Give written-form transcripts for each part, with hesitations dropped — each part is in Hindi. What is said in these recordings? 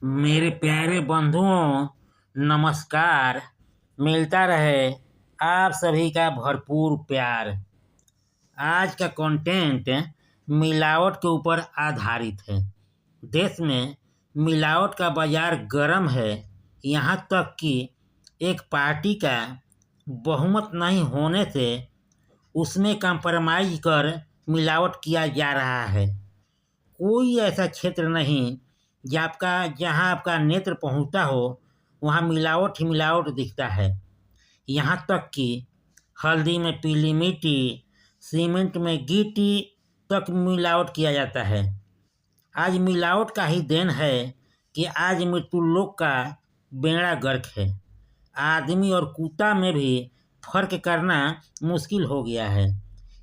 मेरे प्यारे बंधुओं, नमस्कार। मिलता रहे आप सभी का भरपूर प्यार। आज का कंटेंट मिलावट के ऊपर आधारित है। देश में मिलावट का बाजार गर्म है। यहाँ तक कि एक पार्टी का बहुमत नहीं होने से उसमें कंप्रोमाइज कर मिलावट किया जा रहा है। कोई ऐसा क्षेत्र नहीं जहाँ आपका नेत्र पहुँचता हो वहाँ मिलावट ही मिलावट दिखता है। यहाँ तक कि हल्दी में पीली मिट्टी, सीमेंट में गिट्टी तक मिलावट किया जाता है। आज मिलावट का ही देन है कि आज मृत्युलोक का बेड़ा गर्क है। आदमी और कुत्ता में भी फर्क करना मुश्किल हो गया है।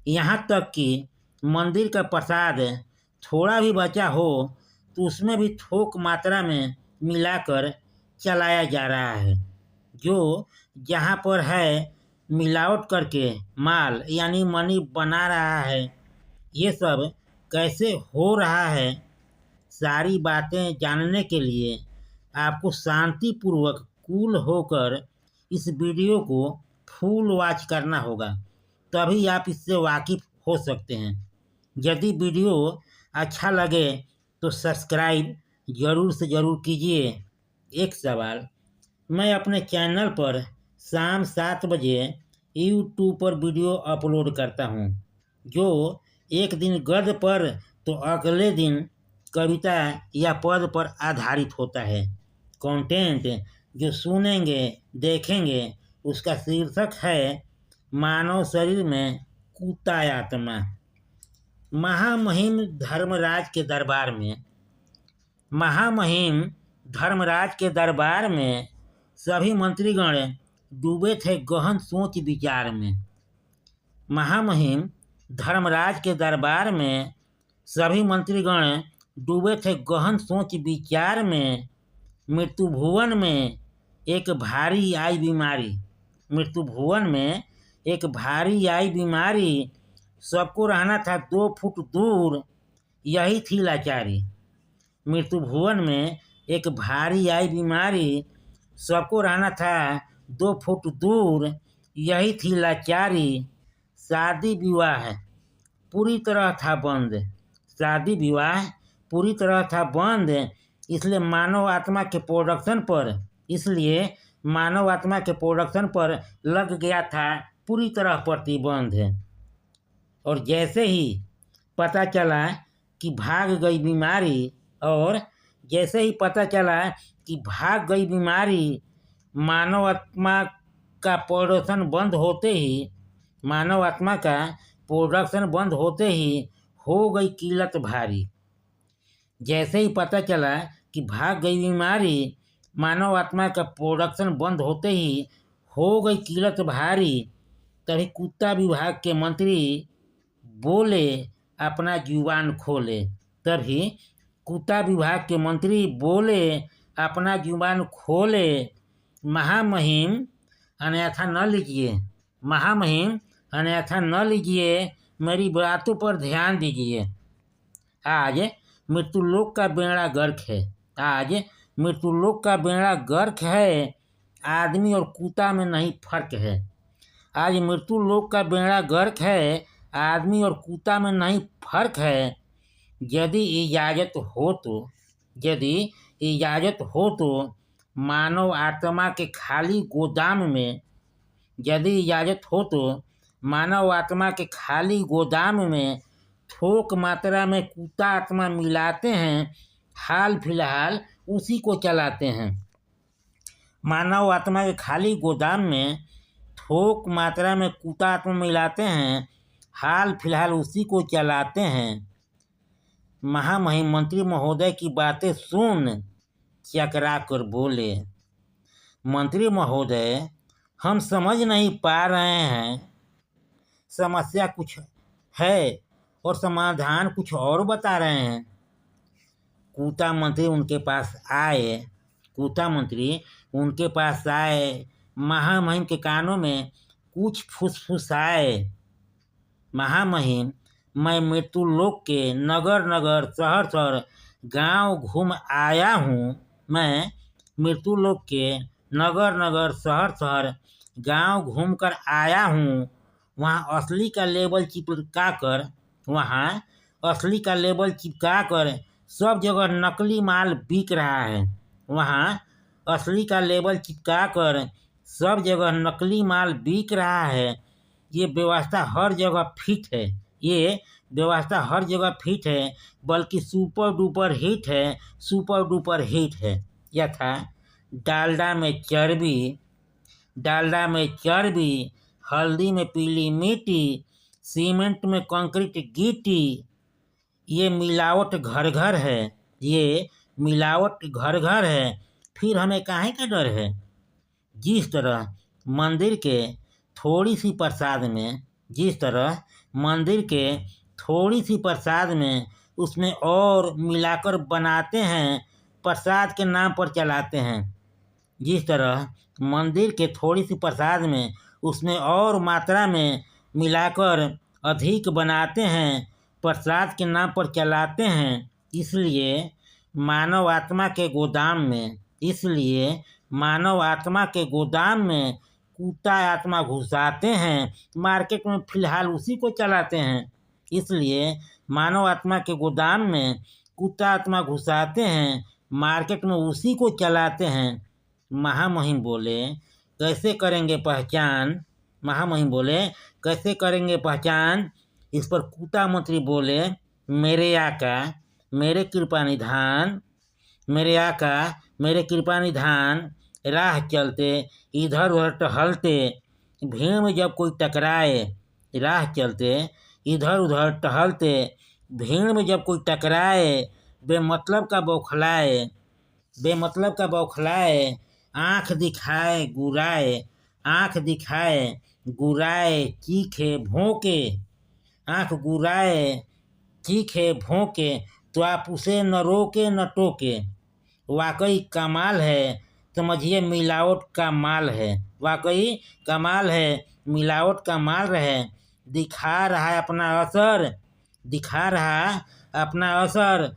यहाँ तक कि मंदिर का प्रसाद थोड़ा भी बचा हो तो उसमें भी थोक मात्रा में मिलाकर चलाया जा रहा है। जो जहाँ पर है मिलावट करके माल यानी मनी बना रहा है। ये सब कैसे हो रहा है, सारी बातें जानने के लिए आपको शांतिपूर्वक कूल होकर इस वीडियो को फुल वॉच करना होगा, तभी आप इससे वाकिफ हो सकते हैं। यदि वीडियो अच्छा लगे तो सब्सक्राइब ज़रूर से ज़रूर कीजिए। एक सवाल, मैं अपने चैनल पर शाम 7 बजे यूट्यूब पर वीडियो अपलोड करता हूँ। जो एक दिन गद्य पर तो अगले दिन कविता या पद पर आधारित होता है। कंटेंट जो सुनेंगे देखेंगे उसका शीर्षक है मानव शरीर में कुत्ता आत्मा। महामहिम धर्मराज के दरबार में सभी मंत्रीगण डूबे थे गहन सोच विचार में। महामहिम धर्मराज के दरबार में सभी मंत्रीगण डूबे थे गहन सोच विचार में। मृत्युभुवन में एक भारी आई बीमारी, सबको रहना था 2 फुट दूर, यही थी लाचारी। मृत्युभुवन में एक भारी आई बीमारी, सबको रहना था 2 फुट दूर, यही थी लाचारी। शादी विवाह पूरी तरह था बंद, इसलिए मानव आत्मा के प्रोडक्शन पर लग गया था पूरी तरह प्रतिबंध। और जैसे ही पता चला कि भाग गई बीमारी, मानव आत्मा का प्रोडक्शन बंद होते ही हो गई किल्लत भारी। जैसे ही पता चला कि भाग गई बीमारी, मानव आत्मा का प्रोडक्शन बंद होते ही हो गई किल्लत भारी, तभी कुत्ता विभाग के मंत्री बोले अपना जुबान खोले। महामहिम अन्यथा न लीजिए, मेरी बातों पर ध्यान दीजिए। आज मृत्युलोक का बेड़ा गर्क है, आदमी और कुत्ता में नहीं फर्क है। आज मृत्युलोक का बेड़ा गर्क है, आदमी और कुत्ता में नहीं फर्क है। यदि इजाज़त हो तो मानव आत्मा के खाली गोदाम में थोक मात्रा में कुत्ता आत्मा मिलाते हैं, हाल फिलहाल उसी को चलाते हैं। मानव आत्मा के खाली गोदाम में थोक मात्रा में कुत्ता आत्मा मिलाते हैं, हाल फिलहाल उसी को चलाते हैं। महामहिम मंत्री महोदय की बातें सुन चकरा कर बोले, मंत्री महोदय, हम समझ नहीं पा रहे हैं, समस्या कुछ है और समाधान कुछ और बता रहे हैं। कुत्ता मंत्री उनके पास आए, महामहिम के कानों में कुछ फुसफुसाए। महामहिम, मैं मृत्युलोक के नगर शहर गांव घूम आया हूँ। मैं मृत्यु लोक के नगर नगर शहर शहर गांव घूमकर आया हूँ। वहाँ असली का लेबल चिपका कर सब जगह नकली माल बिक रहा है। वहाँ असली का लेबल चिपका कर सब जगह नकली माल बिक रहा है। ये व्यवस्था हर जगह फिट है, बल्कि सुपर डुपर हिट है। यथा डालडा में चर्बी, हल्दी में पीली मिट्टी, सीमेंट में कंक्रीट गिट्टी। ये मिलावट घर घर है। फिर हमें काहे का डर है? जिस तरह मंदिर के थोड़ी सी प्रसाद में उसमें और मिलाकर बनाते हैं, प्रसाद के नाम पर चलाते हैं। जिस तरह मंदिर के थोड़ी सी प्रसाद में उसमें और मात्रा में मिलाकर अधिक बनाते हैं, प्रसाद के नाम पर चलाते हैं। इसलिए मानव आत्मा के गोदाम में कुत्ता आत्मा घुसाते हैं। मार्केट में फिलहाल उसी को चलाते हैं। इसलिए मानव आत्मा के गोदाम में कुत्ता आत्मा घुसाते हैं, मार्केट में उसी को चलाते हैं। महामहिम बोले कैसे करेंगे पहचान? इस पर कुत्ता मंत्री बोले, मेरे आका मेरे कृपा निधान, राह चलते इधर उधर टहलते, भीड़ में जब कोई टकराए, बेमतलब का बौखलाए, आँख दिखाए गुराए, चीखे भौंके, तो आप उसे न रोके न टोके। वाकई कमाल है, समझिए मिलावट का माल है। दिखा रहा अपना असर,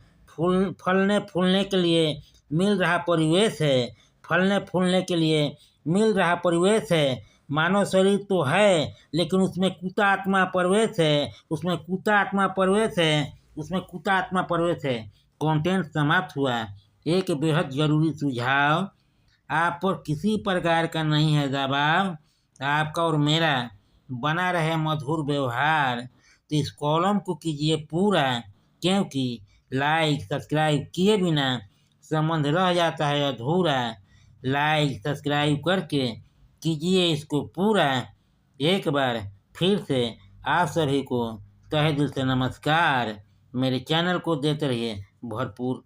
फलने फूलने के लिए मिल रहा परिवेश है। मानव शरीर तो है, लेकिन उसमें कुत्ता आत्मा प्रवेश है। कंटेंट समाप्त हुआ। एक बेहद जरूरी सुझाव, आप पर किसी प्रकार का नहीं है दबाव, आपका और मेरा बना रहे मधुर व्यवहार। तो इस कॉलम को कीजिए पूरा, क्योंकि लाइक सब्सक्राइब किए बिना संबंध रह जाता है अधूरा। लाइक सब्सक्राइब करके कीजिए इसको पूरा। एक बार फिर से आप सभी को तहे दिल से नमस्कार। मेरे चैनल को देते रहिए भरपूर